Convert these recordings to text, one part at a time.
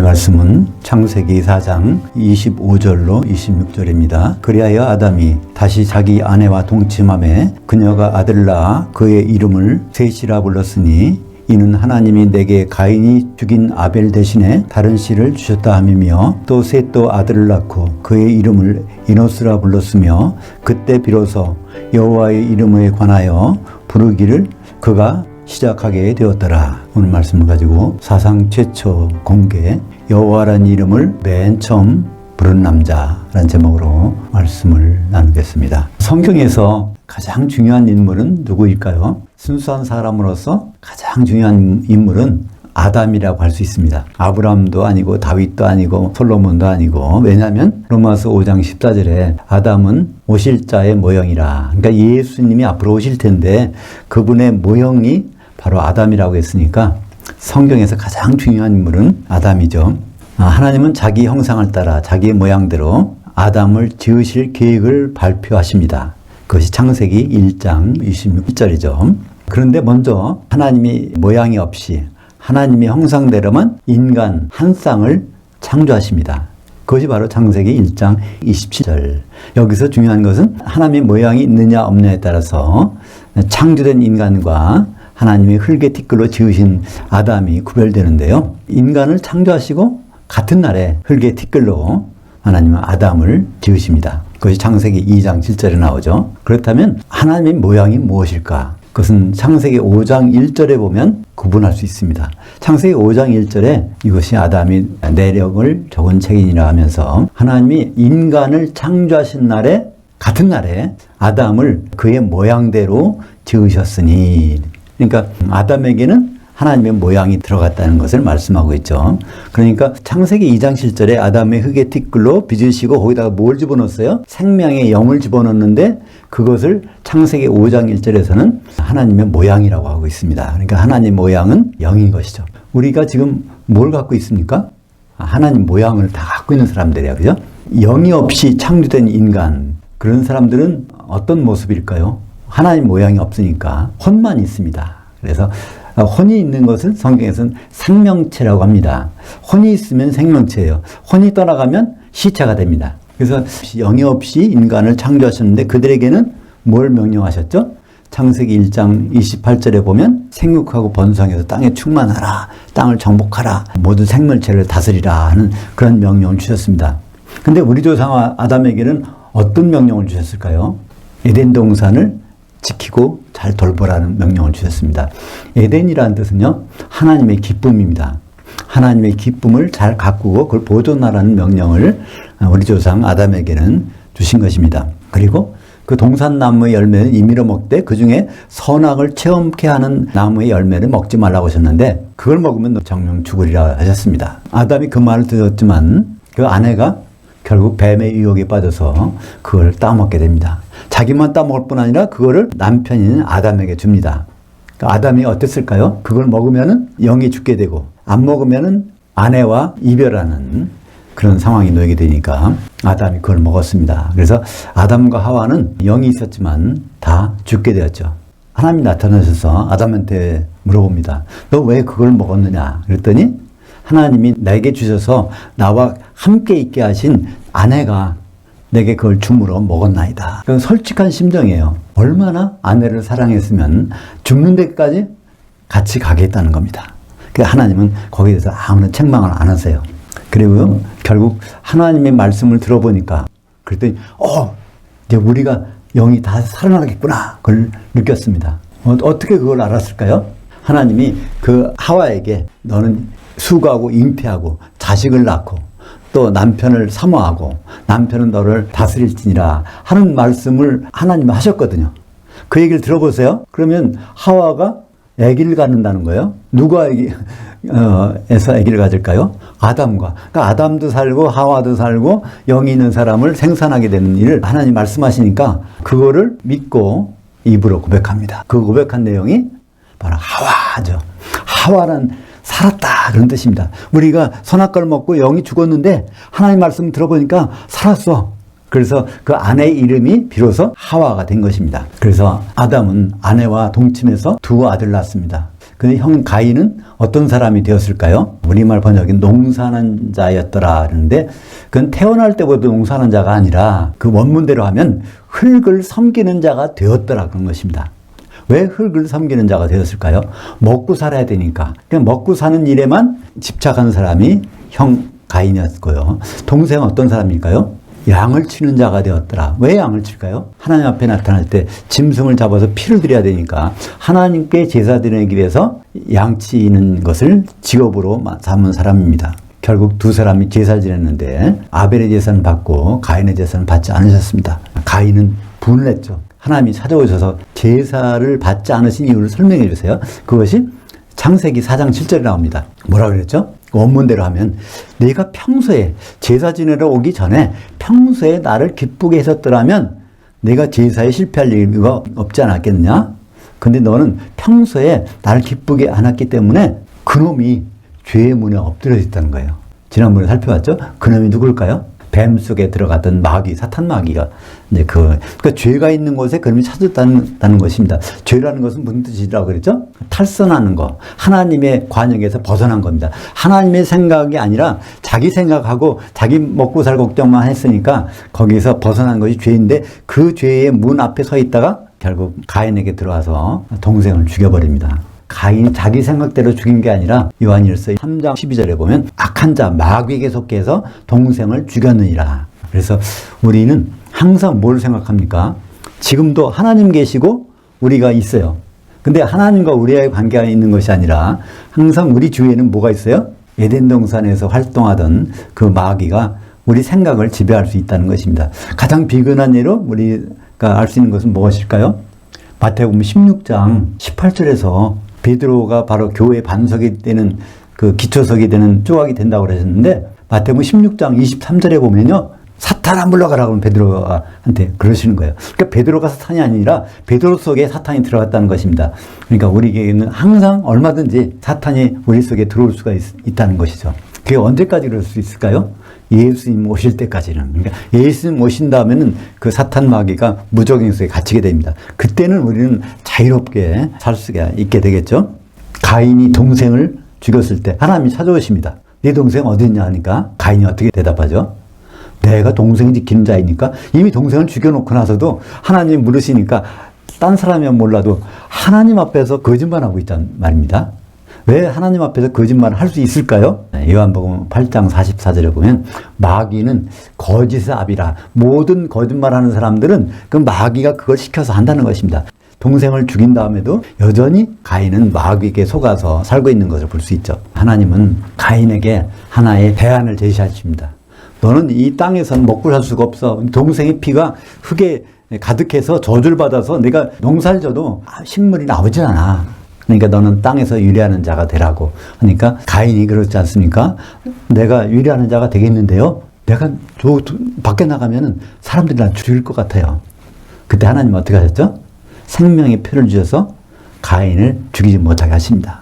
말씀은 창세기 4장 25절로 26절입니다. 그리하여 아담이 다시 자기 아내와 동침하매 그녀가 아들을 낳아 그의 이름을 셋이라 불렀으니 이는 하나님이 내게 가인이 죽인 아벨 대신에 다른 씨를 주셨다 함이며 또 셋도 아들을 낳고 그의 이름을 이노스라 불렀으며 그때 비로소 여호와의 이름에 관하여 부르기를 그가 시작하게 되었더라. 오늘 말씀을 가지고 사상 최초 공개 여호와라는 이름을 맨 처음 부른 남자라는 제목으로 말씀을 나누겠습니다. 성경에서 가장 중요한 인물은 누구일까요? 순수한 사람으로서 가장 중요한 인물은 아담이라고 할 수 있습니다. 아브라함도 아니고 다윗도 아니고 솔로몬도 아니고, 왜냐하면 로마서 5장 14절에 아담은 오실 자의 모형이라, 그러니까 예수님이 앞으로 오실 텐데 그분의 모형이 바로 아담이라고 했으니까 성경에서 가장 중요한 인물은 아담이죠. 하나님은 자기 형상을 따라 자기의 모양대로 아담을 지으실 계획을 발표하십니다. 그것이 창세기 1장 26절이죠. 그런데 먼저 하나님이 모양이 없이 하나님의 형상대로만 인간 한 쌍을 창조하십니다. 그것이 바로 창세기 1장 27절. 여기서 중요한 것은 하나님의 모양이 있느냐 없느냐에 따라서 창조된 인간과 하나님의 흙의 티끌로 지으신 아담이 구별되는데요. 인간을 창조하시고 같은 날에 흙의 티끌로 하나님은 아담을 지으십니다. 그것이 창세기 2장 7절에 나오죠. 그렇다면 하나님의 모양이 무엇일까? 그것은 창세기 5장 1절에 보면 구분할 수 있습니다. 창세기 5장 1절에 이것이 아담이 내력을 적은 책이니라 하면서 하나님이 인간을 창조하신 날에 같은 날에 아담을 그의 모양대로 지으셨으니, 그러니까 아담에게는 하나님의 모양이 들어갔다는 것을 말씀하고 있죠. 그러니까 창세기 2장 7절에 아담의 흙의 티끌로 빚으시고 거기다가 뭘 집어넣었어요? 생명의 영을 집어넣는데 그것을 창세기 5장 1절에서는 하나님의 모양이라고 하고 있습니다. 그러니까 하나님 모양은 영인 것이죠. 우리가 지금 뭘 갖고 있습니까? 하나님 모양을 다 갖고 있는 사람들이야, 그죠? 영이 없이 창조된 인간, 그런 사람들은 어떤 모습일까요? 하나님 모양이 없으니까 혼만 있습니다. 그래서 혼이 있는 것은 성경에서는 생명체라고 합니다. 혼이 있으면 생명체예요. 혼이 떠나가면 시체가 됩니다. 그래서 영이 없이 인간을 창조하셨는데 그들에게는 뭘 명령하셨죠? 창세기 1장 28절에 보면 생육하고 번성해서 땅에 충만하라, 땅을 정복하라, 모든 생물체를 다스리라 하는 그런 명령을 주셨습니다. 근데 우리 조상 아담에게는 어떤 명령을 주셨을까요? 에덴 동산을 지키고 잘 돌보라는 명령을 주셨습니다. 에덴이라는 뜻은요, 하나님의 기쁨입니다. 하나님의 기쁨을 잘 가꾸고 그걸 보존하라는 명령을 우리 조상 아담에게는 주신 것입니다. 그리고 그 동산나무의 열매는 임의로 먹되 그 중에 선악을 체험케 하는 나무의 열매를 먹지 말라고 하셨는데 그걸 먹으면 정령 죽으리라 하셨습니다. 아담이 그 말을 들었지만 그 아내가 결국 뱀의 유혹에 빠져서 그걸 따먹게 됩니다. 자기만 따먹을 뿐 아니라 그거를 남편인 아담에게 줍니다. 그러니까 아담이 어땠을까요? 그걸 먹으면은 영이 죽게 되고 안 먹으면은 아내와 이별하는 그런 상황이 놓이게 되니까 아담이 그걸 먹었습니다. 그래서 아담과 하와는 영이 있었지만 다 죽게 되었죠. 하나님이 나타나셔서 아담한테 물어봅니다. 너 왜 그걸 먹었느냐? 그랬더니 하나님이 내게 주셔서 나와 함께 있게 하신 아내가 내게 그걸 줌으로 먹었나이다. 그건 솔직한 심정이에요. 얼마나 아내를 사랑했으면 죽는 데까지 같이 가겠다는 겁니다. 하나님은 거기에 대해서 아무런 책망을 안 하세요. 그리고 결국 하나님의 말씀을 들어보니까 그랬더니 이제 우리가 영이 다 살아나겠구나 그걸 느꼈습니다. 어떻게 그걸 알았을까요? 하나님이 그 하와에게 너는 수고하고 잉태하고 자식을 낳고 또 남편을 사모하고 남편은 너를 다스릴지니라 하는 말씀을 하나님이 하셨거든요. 그 얘기를 들어보세요. 그러면 하와가 아기를 갖는다는 거예요. 누가 에서 아기를 가질까요? 아담과. 그러니까 아담도 살고 하와도 살고 영이 있는 사람을 생산하게 되는 일을 하나님 말씀하시니까 그거를 믿고 입으로 고백합니다. 그 고백한 내용이 바로 하와죠. 하와는 살았다 그런 뜻입니다. 우리가 선악과를 먹고 영이 죽었는데 하나님 말씀 들어보니까 살았어. 그래서 그 아내의 이름이 비로소 하와가 된 것입니다. 그래서 아담은 아내와 동침해서 두 아들 낳았습니다. 근데 형 가인은 어떤 사람이 되었을까요? 우리말 번역인 농사하는 자였더라 하는데 그건 태어날 때부터 농사하는 자가 아니라 그 원문대로 하면 흙을 섬기는 자가 되었더라 그런 것입니다. 왜 흙을 섬기는 자가 되었을까요? 먹고 살아야 되니까. 그냥 먹고 사는 일에만 집착하는 사람이 형 가인이었고요. 동생은 어떤 사람일까요? 양을 치는 자가 되었더라. 왜 양을 칠까요? 하나님 앞에 나타날 때 짐승을 잡아서 피를 드려야 되니까 하나님께 제사 드리기 위해서 양 치는 것을 직업으로 삼은 사람입니다. 결국 두 사람이 제사 지냈는데 아벨의 제사는 받고 가인의 제사는 받지 않으셨습니다. 가인은 분을 했죠. 하나님이 찾아오셔서 제사를 받지 않으신 이유를 설명해 주세요. 그것이 창세기 4장 7절에 나옵니다. 뭐라 그랬죠? 원문대로 하면 내가 평소에 제사 지내러 오기 전에 평소에 나를 기쁘게 했었더라면 내가 제사에 실패할 이유가 없지 않았겠느냐? 근데 너는 평소에 나를 기쁘게 안 했기 때문에 그놈이 죄의 문에 엎드려 있다는 거예요. 지난번에 살펴봤죠? 그놈이 누굴까요? 뱀 속에 들어갔던 마귀, 사탄 마귀가 이제 그러니까 죄가 있는 곳에 그놈이 찾았다는 것입니다. 죄라는 것은 무슨 뜻이라고 그랬죠? 탈선하는 거, 하나님의 관역에서 벗어난 겁니다. 하나님의 생각이 아니라 자기 생각하고 자기 먹고 살 걱정만 했으니까 거기서 벗어난 것이 죄인데 그 죄의 문 앞에 서 있다가 결국 가인에게 들어와서 동생을 죽여버립니다. 가인이 자기 생각대로 죽인 게 아니라 요한일서 3장 12절에 보면 악한 자 마귀에게 속해서 동생을 죽였느니라. 그래서 우리는 항상 뭘 생각합니까? 지금도 하나님 계시고 우리가 있어요. 근데 하나님과 우리의 관계가 있는 것이 아니라 항상 우리 주위에는 뭐가 있어요? 에덴 동산에서 활동하던 그 마귀가 우리 생각을 지배할 수 있다는 것입니다. 가장 비근한 예로 우리가 알 수 있는 것은 무엇일까요? 마태복음 16장 18절에서 베드로가 바로 교회의 반석이 되는 그 기초석이 되는 조각이 된다고 그러셨는데 마태복음 16장 23절에 보면요. 사탄아 물러가라고 하면 베드로한테 그러시는 거예요. 그러니까 베드로가 사탄이 아니라 베드로 속에 사탄이 들어갔다는 것입니다. 그러니까 우리에게는 항상 얼마든지 사탄이 우리 속에 들어올 수가 있다는 것이죠. 그게 언제까지 그럴 수 있을까요? 예수님 오실 때까지는. 그러니까 예수님 오신 다음에는 그 사탄 마귀가 무적행 속에 갇히게 됩니다. 그때는 우리는 자유롭게 살 수가 있게 되겠죠. 가인이 동생을 죽였을 때 하나님이 찾아오십니다. 네 동생 어디 있냐 하니까 가인이 어떻게 대답하죠? 내가 동생 지키는 자이니까. 이미 동생을 죽여놓고 나서도 하나님이 물으시니까 딴 사람이면 몰라도 하나님 앞에서 거짓말하고 있단 말입니다. 왜 하나님 앞에서 거짓말을 할 수 있을까요? 요한복음 8장 44절에 보면 마귀는 거짓의 아비라. 모든 거짓말하는 사람들은 그 마귀가 그걸 시켜서 한다는 것입니다. 동생을 죽인 다음에도 여전히 가인은 마귀에게 속아서 살고 있는 것을 볼 수 있죠. 하나님은 가인에게 하나의 대안을 제시하십니다. 너는 이 땅에서는 먹고 살 수가 없어. 동생의 피가 흙에 가득해서 저주를 받아서 내가 농사를 져도 식물이 나오질 않아. 그러니까 너는 땅에서 유리하는 자가 되라고 하니까 가인이 그렇지 않습니까? 내가 유리하는 자가 되겠는데요. 내가 밖에 나가면은 사람들이 나 죽일 것 같아요. 그때 하나님 어떻게 하셨죠? 생명의 표를 주셔서 가인을 죽이지 못하게 하십니다.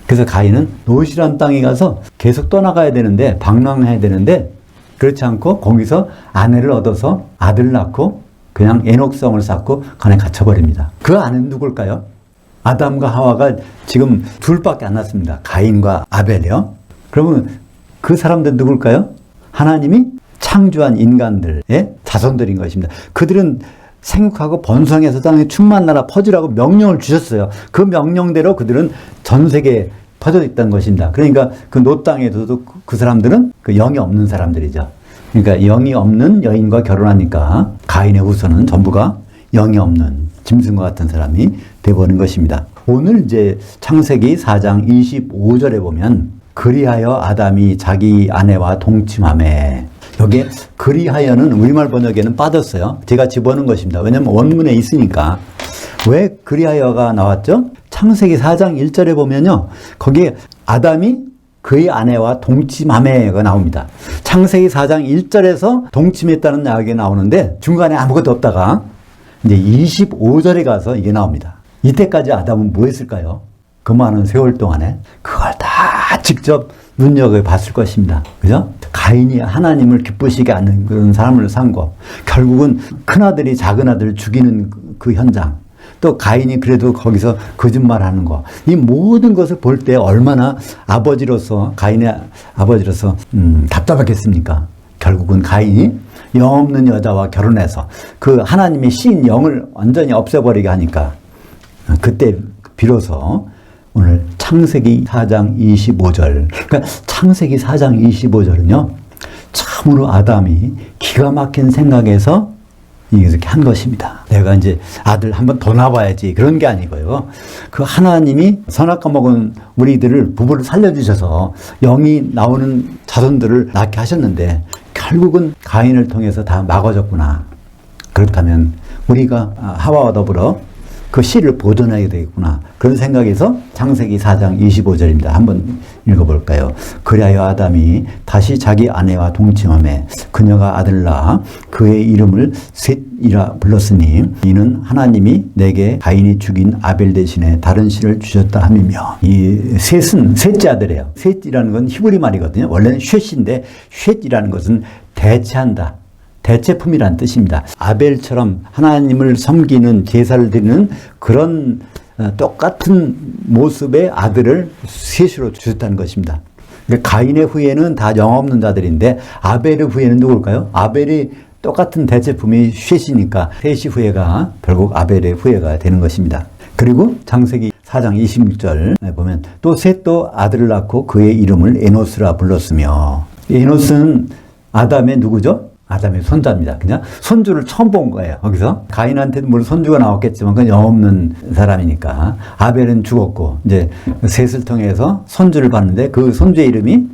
그래서 가인은 노시란 땅에 가서 계속 떠나가야 되는데 방랑해야 되는데 그렇지 않고 거기서 아내를 얻어서 아들을 낳고 그냥 에녹성을 쌓고 간에 갇혀버립니다. 그 아내는 누굴까요? 아담과 하와가 지금 둘밖에 안 났습니다. 가인과 아벨이요. 그러면 그 사람들 누굴까요? 하나님이 창조한 인간들의 자손들인 것입니다. 그들은 생육하고 번성해서 땅에 충만나라 퍼지라고 명령을 주셨어요. 그 명령대로 그들은 전 세계에 퍼져 있다는 것입니다. 그러니까 그 노 땅에서도 그 사람들은 그 영이 없는 사람들이죠. 그러니까 영이 없는 여인과 결혼하니까 가인의 후손은 전부가 영이 없는 짐승과 같은 사람이 되어버린 것입니다. 오늘 이제 창세기 4장 25절에 보면 그리하여 아담이 자기 아내와 동침하매, 여기에 그리하여는 우리말 번역에는 빠졌어요. 제가 집어넣은 것입니다. 왜냐하면 원문에 있으니까. 왜 그리하여가 나왔죠? 창세기 4장 1절에 보면요. 거기에 아담이 그의 아내와 동침하매가 나옵니다. 창세기 4장 1절에서 동침했다는 이야기가 나오는데 중간에 아무것도 없다가 이제 25절에 가서 이게 나옵니다. 이때까지 아담은 뭐 했을까요? 그 많은 세월 동안에 그걸 다 직접 눈여겨봤을 것입니다. 그죠? 가인이 하나님을 기쁘시게 하는 그런 삶을 산 거, 결국은 큰아들이 작은아들을 죽이는 그 현장, 또 가인이 그래도 거기서 거짓말하는 거, 이 모든 것을 볼 때 얼마나 가인의 아버지로서 답답했겠습니까? 결국은 가인이 영 없는 여자와 결혼해서 그 하나님의 신 영을 완전히 없애버리게 하니까 그때 비로소 오늘 창세기 4장 25절, 그러니까 창세기 4장 25절은요 참으로 아담이 기가 막힌 생각에서 이렇게 한 것입니다. 내가 이제 아들 한번 더 낳아야지 그런 게 아니고요. 그 하나님이 선악과 먹은 우리들을 부부를 살려주셔서 영이 나오는 자손들을 낳게 하셨는데 결국은 가인을 통해서 다 막아졌구나. 그렇다면 우리가 하와와 더불어 그 씨를 보존해야 되겠구나. 그런 생각에서 창세기 4장 25절입니다. 한번 읽어볼까요? 그리하여 아담이 다시 자기 아내와 동침하매 그녀가 아들 낳아 그의 이름을 셋이라 불렀으니 이는 하나님이 내게 가인이 죽인 아벨 대신에 다른 씨를 주셨다 함이며, 이 셋은 셋째 아들이에요. 셋이라는 건 히브리 말이거든요. 원래는 셋인데 셋이라는 것은 대체한다, 대체품이란 뜻입니다. 아벨처럼 하나님을 섬기는 제사를 드리는 그런 똑같은 모습의 아들을 셋으로 주셨다는 것입니다. 그러니까 가인의 후예는 다 영없는 자들인데 아벨의 후예는 누굴까요? 아벨이 똑같은 대체품이 셋이니까 셋이 후예가 결국 아벨의 후예가 되는 것입니다. 그리고 창세기 4장 26절 보면 또 셋도 아들을 낳고 그의 이름을 에노스라 불렀으며, 에노스는 아담의 누구죠? 아담의 손자입니다. 그냥 손주를 처음 본 거예요. 거기서 가인한테도 물론 손주가 나왔겠지만 그건 영없는 사람이니까. 아벨은 죽었고 이제 셋을 통해서 손주를 봤는데 그 손주의 이름이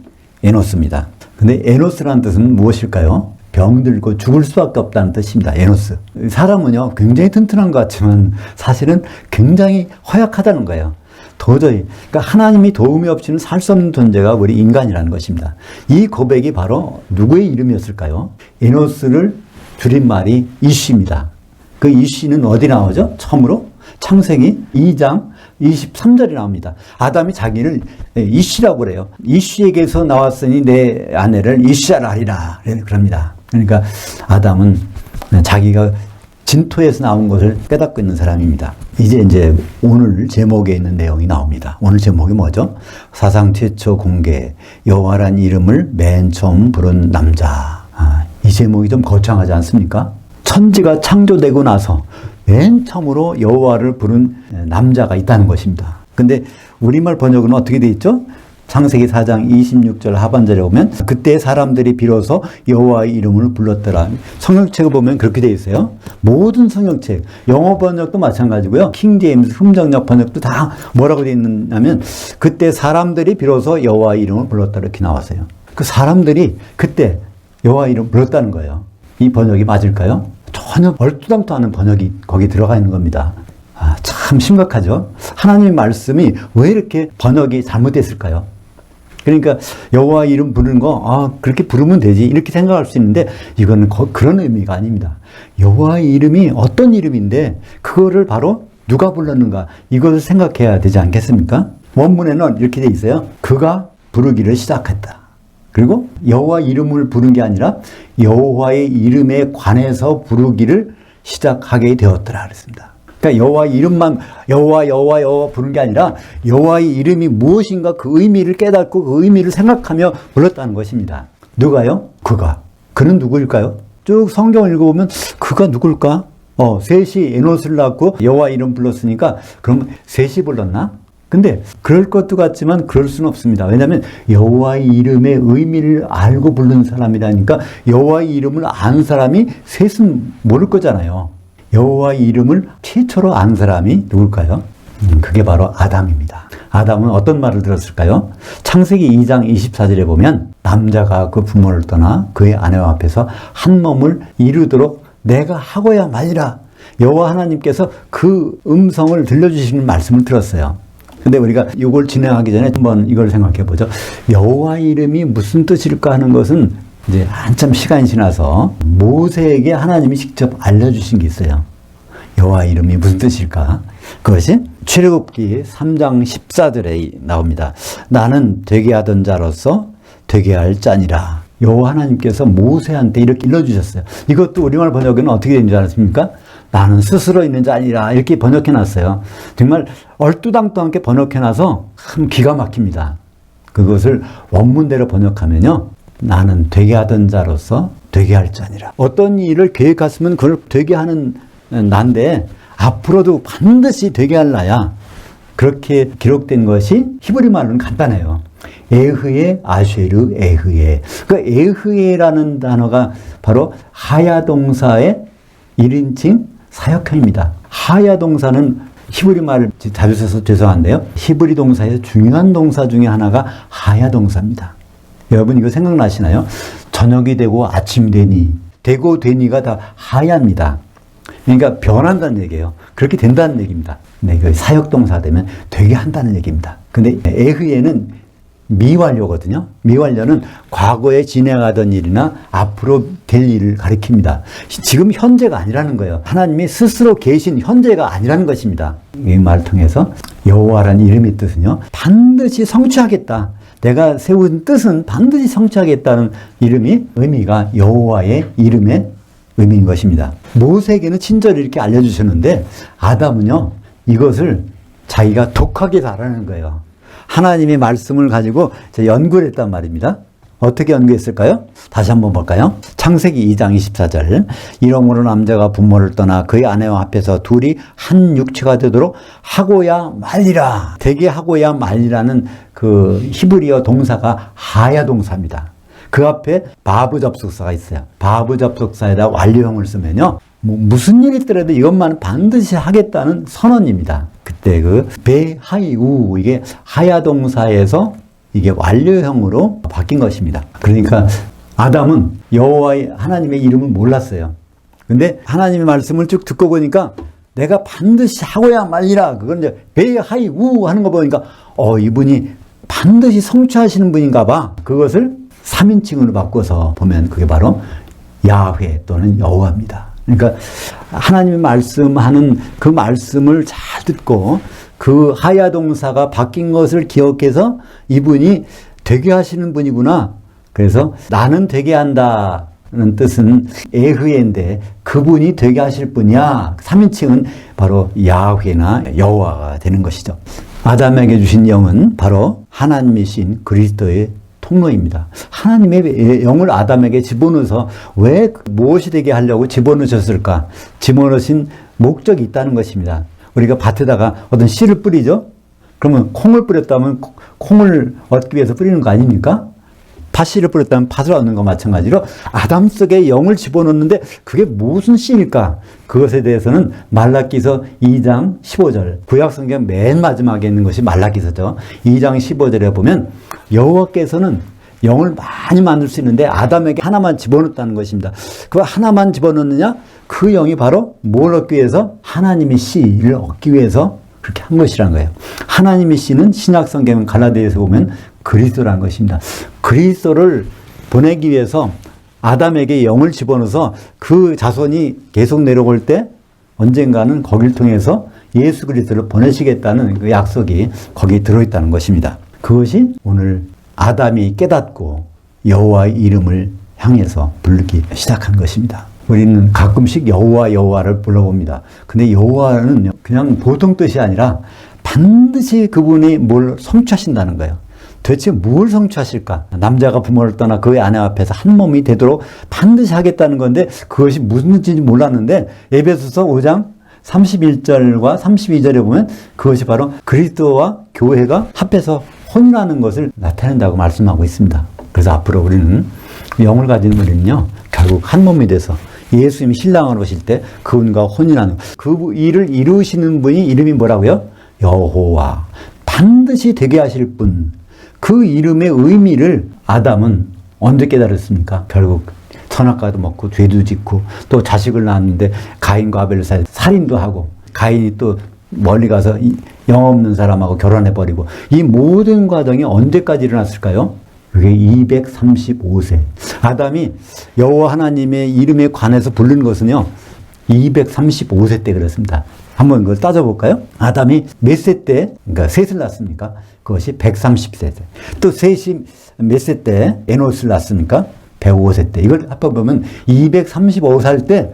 에노스입니다. 근데 에노스라는 뜻은 무엇일까요? 병들고 죽을 수밖에 없다는 뜻입니다. 에노스. 사람은요 굉장히 튼튼한 것 같지만 사실은 굉장히 허약하다는 거예요. 도저히, 그러니까 하나님이 도움이 없이는 살 수 없는 존재가 우리 인간이라는 것입니다. 이 고백이 바로 누구의 이름이었을까요? 에노스를 줄인 말이 이쉬입니다. 그 이쉬는 어디 나오죠? 처음으로 창세기 2장 23절이 나옵니다. 아담이 자기를 이쉬라고 그래요. 이쉬에게서 나왔으니 내 아내를 이쉬라 하리라 그럽니다. 그러니까 아담은 자기가 진토에서 나온 것을 깨닫고 있는 사람입니다. 이제 오늘 제목에 있는 내용이 나옵니다. 오늘 제목이 뭐죠? 사상 최초 공개, 여호와란 이름을 맨 처음 부른 남자. 이 제목이 좀 거창하지 않습니까? 천지가 창조되고 나서 맨 처음으로 여호와를 부른 남자가 있다는 것입니다. 근데 우리말 번역은 어떻게 돼 있죠? 창세기 4장 26절 하반절에 보면 그때 사람들이 비로소 여호와의 이름을 불렀더라. 성경책을 보면 그렇게 되어 있어요. 모든 성경책, 영어 번역도 마찬가지고요. 킹제임스 흠정역 번역도 다 뭐라고 되어 있냐면 그때 사람들이 비로소 여호와의 이름을 불렀다 이렇게 나왔어요. 그 사람들이 그때 여호와의 이름을 불렀다는 거예요. 이 번역이 맞을까요? 전혀 얼토당토 않은 번역이 거기 들어가 있는 겁니다. 참 심각하죠. 하나님의 말씀이 왜 이렇게 번역이 잘못됐을까요? 그러니까 여호와 이름 부르는 거 그렇게 부르면 되지 이렇게 생각할 수 있는데 이건 그런 의미가 아닙니다. 여호와의 이름이 어떤 이름인데 그거를 바로 누가 불렀는가 이것을 생각해야 되지 않겠습니까? 원문에는 이렇게 돼 있어요. 그가 부르기를 시작했다. 그리고 여호와 이름을 부른 게 아니라 여호와의 이름에 관해서 부르기를 시작하게 되었더라 그랬습니다. 그러니까 여호와의 이름만 여호와 부른 게 아니라 여호와의 이름이 무엇인가 그 의미를 깨닫고 그 의미를 생각하며 불렀다는 것입니다. 누가요? 그가. 그는 누구일까요? 쭉 성경을 읽어보면 그가 누굴까? 셋이 에노스를 낳고 여호와 이름 불렀으니까 그럼 셋이 불렀나? 근데 그럴 것도 같지만 그럴 수는 없습니다. 왜냐하면 여호와의 이름의 의미를 알고 부르는 사람이라니까 여호와의 이름을 아는 사람이 셋은 모를 거잖아요. 여호와의 이름을 최초로 안 사람이 누굴까요? 그게 바로 아담입니다. 아담은 어떤 말을 들었을까요? 창세기 2장 24절에 보면 남자가 그 부모를 떠나 그의 아내와 앞에서 한 몸을 이루도록 내가 하고야 말리라. 여호와 하나님께서 그 음성을 들려주시는 말씀을 들었어요. 근데 우리가 이걸 진행하기 전에 한번 이걸 생각해 보죠. 여호와의 이름이 무슨 뜻일까 하는 것은 이제 한참 시간이 지나서 모세에게 하나님이 직접 알려주신 게 있어요. 여호와 이름이 무슨 뜻일까? 그것이 출애굽기 3장 14절에 나옵니다. 나는 되게 하던 자로서 되게 할 자니라. 여호와 하나님께서 모세한테 이렇게 일러주셨어요. 이것도 우리말 번역에는 어떻게 되는 줄 아십니까? 나는 스스로 있는 자니라 이렇게 번역해놨어요. 정말 얼뚜당뚜하게 번역해놔서 참 기가 막힙니다. 그것을 원문대로 번역하면요. 나는 되게 하던 자로서 되게 할 자니라. 어떤 일을 계획했으면 그걸 되게 하는 난데 앞으로도 반드시 되게 할 나야. 그렇게 기록된 것이 히브리 말로는 간단해요. 에흐에 아쉐르 에흐에. 그 에흐에라는 단어가 바로 하야 동사의 1인칭 사역형입니다. 하야 동사는 히브리 말을 자주 써서 죄송한데요. 히브리 동사에서 중요한 동사 중에 하나가 하야 동사입니다. 여러분 이거 생각나시나요? 저녁이 되고 아침이 되니, 되고 되니가 다 하야입니다. 그러니까 변한다는 얘기예요. 그렇게 된다는 얘기입니다. 네, 사역동사 되면 되게 한다는 얘기입니다. 근데 에흐에는 미완료거든요. 미완료는 과거에 진행하던 일이나 앞으로 될 일을 가리킵니다. 지금 현재가 아니라는 거예요. 하나님이 스스로 계신 현재가 아니라는 것입니다. 이 말을 통해서 여호와라는 이름의 뜻은요. 반드시 성취하겠다. 내가 세운 뜻은 반드시 성취하겠다는 의미가 여호와의 이름의 의미인 것입니다. 모세에게는 친절히 이렇게 알려주셨는데 아담은요. 이것을 자기가 독하게 잘하는 거예요. 하나님의 말씀을 가지고 연구를 했단 말입니다. 어떻게 연구했을까요? 다시 한번 볼까요? 창세기 2장 24절. 이러므로 남자가 부모를 떠나 그의 아내와 합해서 둘이 한 육체가 되도록 하고야 말리라. 되게 하고야 말리라는 그 히브리어 동사가 하야 동사입니다. 그 앞에 바브 접속사가 있어요. 바브 접속사에다 완료형을 쓰면요. 무슨 일이 있더라도 이것만 반드시 하겠다는 선언입니다. 그때 그 베하이우 이게 하야 동사에서 이게 완료형으로 바뀐 것입니다. 그러니까 아담은 여호와의 하나님의 이름을 몰랐어요. 근데 하나님의 말씀을 쭉 듣고 보니까 내가 반드시 하고야 말리라. 그건 이제 베하이우 하는 거 보니까 이분이 반드시 성취하시는 분인가 봐. 그것을 3인칭으로 바꿔서 보면 그게 바로 야훼 또는 여호와입니다. 그러니까 하나님의 말씀하는 그 말씀을 잘 듣고 그 하야 동사가 바뀐 것을 기억해서 이분이 되게 하시는 분이구나. 그래서 나는 되게 한다는 뜻은 에흐에인데 그분이 되게 하실 분이야. 3인칭은 바로 야훼나 여호와가 되는 것이죠. 아담에게 주신 영은 바로 하나님이신 그리스도의 통로입니다. 하나님의 영을 아담에게 집어넣어서 왜 무엇이 되게 하려고 집어넣으셨을까? 집어넣으신 목적이 있다는 것입니다. 우리가 밭에다가 어떤 씨를 뿌리죠? 그러면 콩을 뿌렸다면 콩을 얻기 위해서 뿌리는 거 아닙니까? 팥씨를 뿌렸다면 팥을 얻는 거 마찬가지로 아담 속에 영을 집어넣는데 그게 무슨 씨일까? 그것에 대해서는 말라기서 2장 15절 구약성경 맨 마지막에 있는 것이 말라기서죠. 2장 15절에 보면 여호와께서는 영을 많이 만들 수 있는데 아담에게 하나만 집어넣었다는 것입니다. 그 하나만 집어넣느냐? 그 영이 바로 뭘 얻기 위해서? 하나님의 씨를 얻기 위해서 그렇게 한 것이라는 거예요. 하나님의 씨는 신약성경 갈라디아에서 보면 그리스도라는 것입니다. 그리스도를 보내기 위해서 아담에게 영을 집어넣어서 그 자손이 계속 내려올 때 언젠가는 거기를 통해서 예수 그리스도를 보내시겠다는 그 약속이 거기에 들어있다는 것입니다. 그것이 오늘 아담이 깨닫고 여호와의 이름을 향해서 부르기 시작한 것입니다. 우리는 가끔씩 여호와를 불러봅니다. 근데 여호와는 그냥 보통 뜻이 아니라 반드시 그분이 뭘 성취하신다는 거예요. 도대체 뭘 성취하실까? 남자가 부모를 떠나 그의 아내 앞에서 한 몸이 되도록 반드시 하겠다는 건데 그것이 무슨 뜻인지 몰랐는데 에베소서 5장 31절과 32절에 보면 그것이 바로 그리스도와 교회가 합해서 혼인하는 것을 나타낸다고 말씀하고 있습니다. 그래서 앞으로 우리는 영을 가진 우리는요 결국 한 몸이 돼서 예수님이 신랑으로 오실 때 그분과 혼인하는 그 일을 이루시는 분이 이름이 뭐라고요? 여호와. 반드시 되게 하실 분. 그 이름의 의미를 아담은 언제 깨달았습니까? 결국 선악과도 먹고 죄도 짓고 또 자식을 낳았는데 가인과 아벨 사이에 살인도 하고 가인이 또 멀리 가서 영 없는 사람하고 결혼해버리고 이 모든 과정이 언제까지 일어났을까요? 그게 235세. 아담이 여호와 하나님의 이름에 관해서 부르는 것은요 235세 때 그랬습니다. 한번 그걸 따져볼까요? 아담이 몇 세 때, 그러니까 셋을 낳습니까? 그것이 130세 때. 또 셋이 몇 세 때 에노스를 낳습니까? 105세 때. 이걸 합해보면 235살 때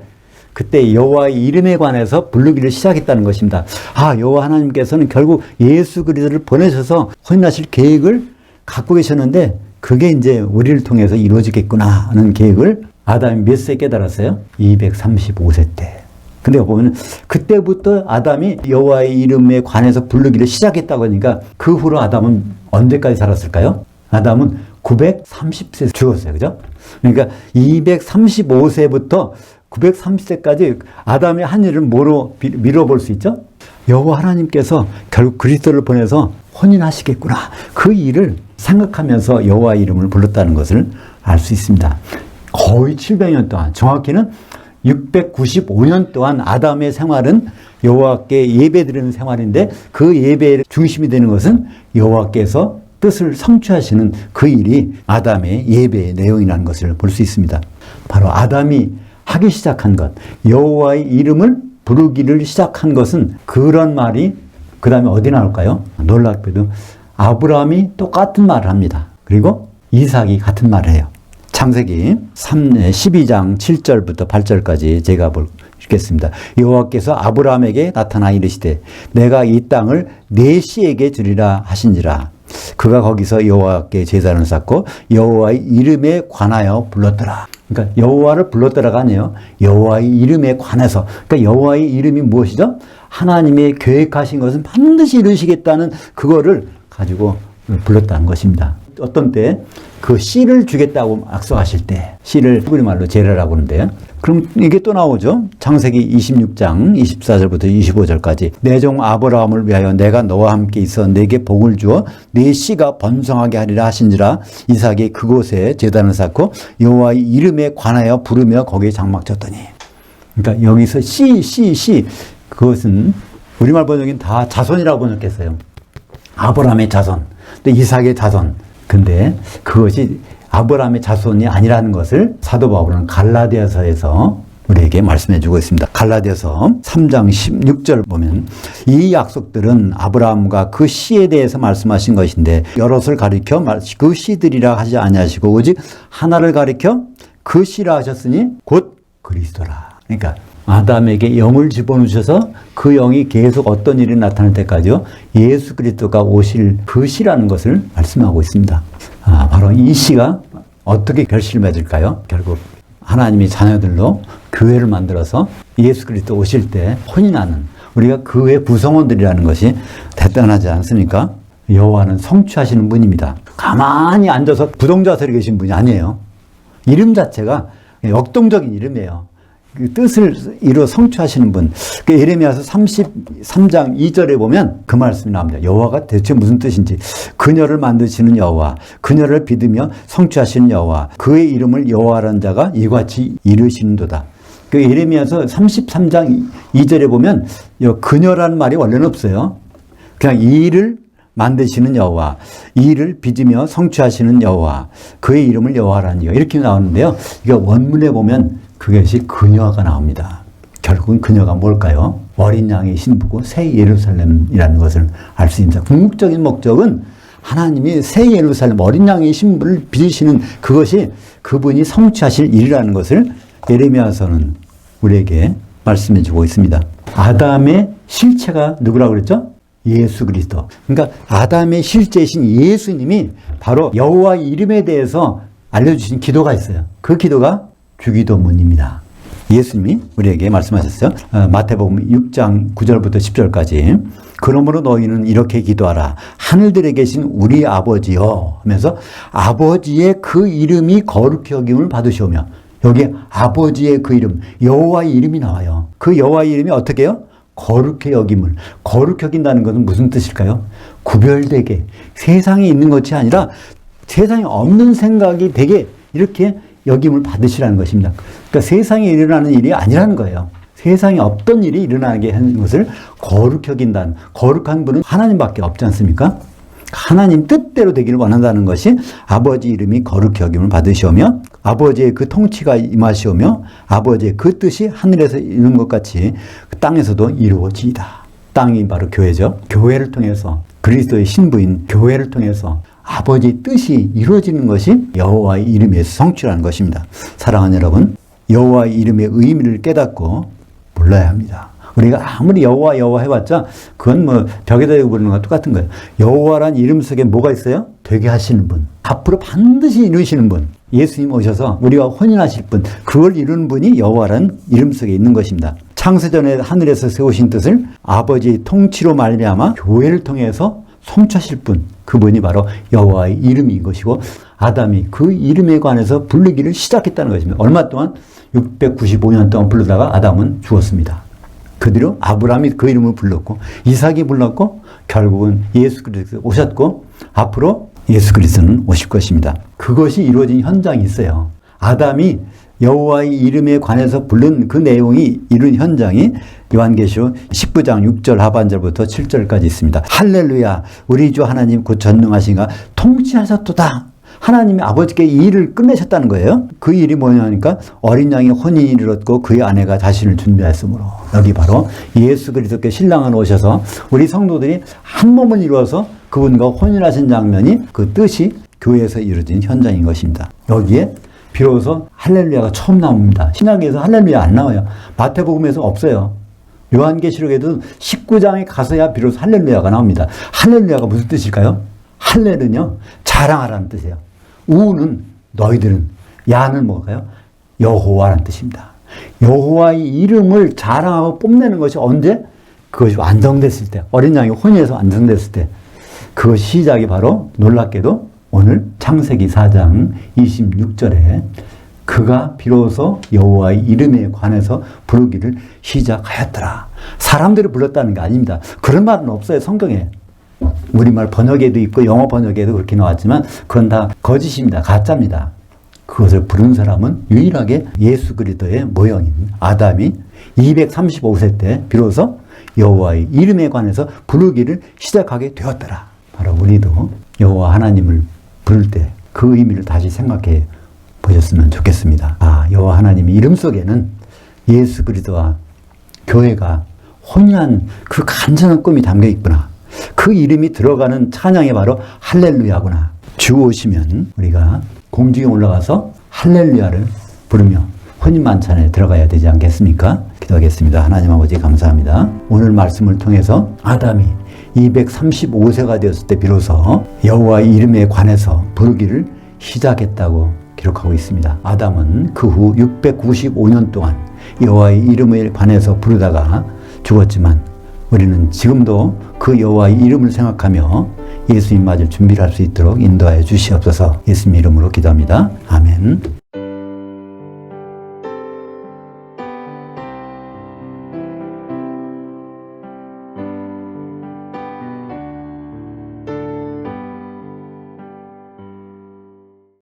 그때 여호와의 이름에 관해서 부르기를 시작했다는 것입니다. 아, 여호와 하나님께서는 결국 예수 그리스도를 보내셔서 혼인하실 계획을 갖고 계셨는데 그게 이제 우리를 통해서 이루어지겠구나 하는 계획을 아담이 몇 세 깨달았어요? 235세 때. 근데 보면 그때부터 아담이 여호와의 이름에 관해서 부르기를 시작했다고 하니까 그 후로 아담은 언제까지 살았을까요? 아담은 930세 죽었어요. 그죠? 그러니까 235세부터 930세까지 아담의 한 일을 뭐로 미뤄볼 수 있죠? 여호와 하나님께서 결국 그리스도를 보내서 혼인하시겠구나. 그 일을 생각하면서 여호와 이름을 불렀다는 것을 알 수 있습니다. 거의 700년 동안, 정확히는 695년 동안 아담의 생활은 여호와께 예배드리는 생활인데 그 예배의 중심이 되는 것은 여호와께서 뜻을 성취하시는 그 일이 아담의 예배의 내용이라는 것을 볼 수 있습니다. 바로 아담이 하기 시작한 것, 여호와의 이름을 부르기를 시작한 것은 그런 말이 그 다음에 어디 나올까요? 놀랍게도 아브라함이 똑같은 말을 합니다. 그리고 이삭이 같은 말을 해요. 창세기 12장 7절부터 8절까지 제가 읽겠습니다. 여호와께서 아브라함에게 나타나 이르시되 내가 이 땅을 네 씨에게 주리라 하신지라. 그가 거기서 여호와께 제사를 쌓고 여호와의 이름에 관하여 불렀더라. 그러니까 여호와를 불렀더라가 아니에요. 여호와의 이름에 관해서. 그러니까 여호와의 이름이 무엇이죠? 하나님의 계획하신 것은 반드시 이루시겠다는 그거를 가지고 불렀다는 것입니다. 어떤 때 그 씨를 주겠다고 약속하실 때 씨를 히브리 말로 제라라고 하는데 그럼 이게 또 나오죠. 창세기 26장 24절부터 25절까지 내 종 아브라함을 위하여 내가 너와 함께 있어 내게 복을 주어 네 씨가 번성하게 하리라 하신지라. 이삭이 그곳에 제단을 쌓고 여호와의 이름에 관하여 부르며 거기에 장막 쳤더니. 그러니까 여기서 씨 그것은 우리말 번역엔 다 자손이라고 번역했어요. 아브라함의 자손, 또 이삭의 자손. 근데 그것이 아브라함의 자손이 아니라는 것을 사도 바울은 갈라디아서에서 우리에게 말씀해 주고 있습니다. 갈라디아서 3장 16절 보면 이 약속들은 아브라함과 그 씨에 대해서 말씀하신 것인데 여럿을 가리켜 그 씨들이라 하지 아니하시고 오직 하나를 가리켜 그 씨라 하셨으니 곧 그리스도라. 그러니까 아담에게 영을 집어넣으셔서 그 영이 계속 어떤 일이 나타날 때까지요. 예수 그리스도가 오실 그 씨라는 것을 말씀하고 있습니다. 바로 이 씨가 어떻게 결실을 맺을까요? 결국 하나님의 자녀들로 교회를 만들어서 예수 그리스도 오실 때 혼인하는 우리가 교회 구성원들이라는 것이 대단하지 않습니까? 여호와는 성취하시는 분입니다. 가만히 앉아서 부동자설에 계신 분이 아니에요. 이름 자체가 역동적인 이름이에요. 그 뜻을 이루어 성취하시는 분. 그 예레미야서 33장 2절에 보면 그 말씀이 나옵니다. 여호와가 대체 무슨 뜻인지. 그녀를 만드시는 여호와, 그녀를 믿으며 성취하시는 여호와, 그의 이름을 여호와라는 자가 이같이 이르시는도다. 그 예레미야서 33장 2절에 보면 그녀라는 말이 원래는 없어요. 그냥 이 일을 만드시는 여호와, 이 일을 빚으며 성취하시는 여호와, 그의 이름을 여호와라는 이요. 이렇게 나오는데요. 이거 원문에 보면 그것이 그녀가 나옵니다. 결국은 그녀가 뭘까요? 어린 양의 신부고 새 예루살렘이라는 것을 알 수 있습니다. 궁극적인 목적은 하나님이 새 예루살렘 어린 양의 신부를 빚으시는 그것이 그분이 성취하실 일이라는 것을 예레미야서는 우리에게 말씀해 주고 있습니다. 아담의 실체가 누구라고 그랬죠? 예수 그리스도. 그러니까 아담의 실제이신 예수님이 바로 여호와의 이름에 대해서 알려주신 기도가 있어요. 그 기도가 주기도문입니다. 예수님이 우리에게 말씀하셨어요. 마태복음 6장 9절부터 10절까지 그러므로 너희는 이렇게 기도하라. 하늘들에 계신 우리 아버지여 하면서 아버지의 그 이름이 거룩히 여김을 받으시오며 여기 아버지의 그 이름 여호와의 이름이 나와요. 그 여호와의 이름이 어떻게 해요? 거룩히 여김을. 거룩히 여긴다는 것은 무슨 뜻일까요? 구별되게 세상에 있는 것이 아니라 세상에 없는 생각이 되게 이렇게 여김을 받으시라는 것입니다. 그러니까 세상에 일어나는 일이 아니라는 거예요. 세상에 없던 일이 일어나게 하는 것을 거룩히 여긴다는, 거룩한 분은 하나님밖에 없지 않습니까? 하나님 뜻대로 되기를 원한다는 것이 아버지 이름이 거룩히 여김을 받으시오며 아버지의 그 통치가 임하시오며 아버지의 그 뜻이 하늘에서 이룬 것 같이 땅에서도 이루어지이다. 땅이 바로 교회죠. 교회를 통해서 그리스도의 신부인 교회를 통해서 아버지의 뜻이 이루어지는 것이 여호와의 이름에서 성취라는 것입니다. 사랑하는 여러분, 여호와의 이름의 의미를 깨닫고 불러야 합니다. 우리가 아무리 여호와 여호와 해봤자 그건 뭐 벽에다 대고 부르는 거랑 똑같은 거예요. 여호와란 이름 속에 뭐가 있어요? 되게 하시는 분. 앞으로 반드시 이루시는 분. 예수님 오셔서 우리와 혼인하실 분. 그걸 이루는 분이 여호와란 이름 속에 있는 것입니다. 창세전에 하늘에서 세우신 뜻을 아버지의 통치로 말미암아 교회를 통해서 성취하실 분. 그분이 바로 여호와의 이름인 것이고 아담이 그 이름에 관해서 부르기를 시작했다는 것입니다. 얼마 동안? 695년 동안 부르다가 아담은 죽었습니다. 그 뒤로 아브라함이 그 이름을 불렀고 이삭이 불렀고 결국은 예수 그리스도 오셨고 앞으로 예수 그리스도는 오실 것입니다. 그것이 이루어진 현장이 있어요. 아담이 여호와의 이름에 관해서 부른 그 내용이 이룬 현장이 요한계시록 19장 6절 하반절부터 7절까지 있습니다. 할렐루야 우리 주 하나님 곧 전능하신가 통치하셨도다. 하나님이 아버지께 이 일을 끝내셨다는 거예요. 그 일이 뭐냐니까 어린 양이 혼인이 이르렀고 그의 아내가 자신을 준비하였으므로 여기 바로 예수 그리스도께 신랑은 오셔서 우리 성도들이 한 몸을 이루어서 그분과 혼인하신 장면이 그 뜻이 교회에서 이루어진 현장인 것입니다. 여기에 비로소 할렐루야가 처음 나옵니다. 신약에서 할렐루야 안 나와요. 마태복음에서 없어요. 요한계시록에도 19장에 가서야 비로소 할렐루야가 나옵니다. 할렐루야가 무슨 뜻일까요? 할렐은요 자랑하라는 뜻이에요. 우는 너희들은, 야는 뭘까요? 여호와라는 뜻입니다. 여호와의 이름을 자랑하고 뽐내는 것이 언제? 그것이 완성됐을 때, 어린 양이 혼인해서 완성됐을 때, 그 시작이 바로 놀랍게도 오늘 창세기 4장 26절에 그가 비로소 여호와의 이름에 관해서 부르기를 시작하였더라. 사람들이 불렀다는 게 아닙니다. 그런 말은 없어요, 성경에. 우리말 번역에도 있고 영어 번역에도 그렇게 나왔지만 그건 다 거짓입니다. 가짜입니다. 그것을 부른 사람은 유일하게 예수 그리스도의 모형인 아담이 235세 때 비로소 여호와의 이름에 관해서 부르기를 시작하게 되었더라. 바로 우리도 여호와 하나님을 부를 때 그 의미를 다시 생각해 보셨으면 좋겠습니다. 아, 여호와 하나님의 이름 속에는 예수 그리스도와 교회가 혼연한 그 간절한 꿈이 담겨 있구나. 그 이름이 들어가는 찬양이 바로 할렐루야구나. 주 오시면 우리가 공중에 올라가서 할렐루야를 부르며 혼인 만찬에 들어가야 되지 않겠습니까? 기도하겠습니다. 하나님 아버지 감사합니다. 오늘 말씀을 통해서 아담이 235세가 되었을 때 비로소 여호와의 이름에 관해서 부르기를 시작했다고 기록하고 있습니다. 아담은 그 후 695년 동안 여호와의 이름에 관해서 부르다가 죽었지만 우리는 지금도 그 여호와의 이름을 생각하며 예수님 맞을 준비를 할 수 있도록 인도하여 주시옵소서. 예수님 이름으로 기도합니다. 아멘.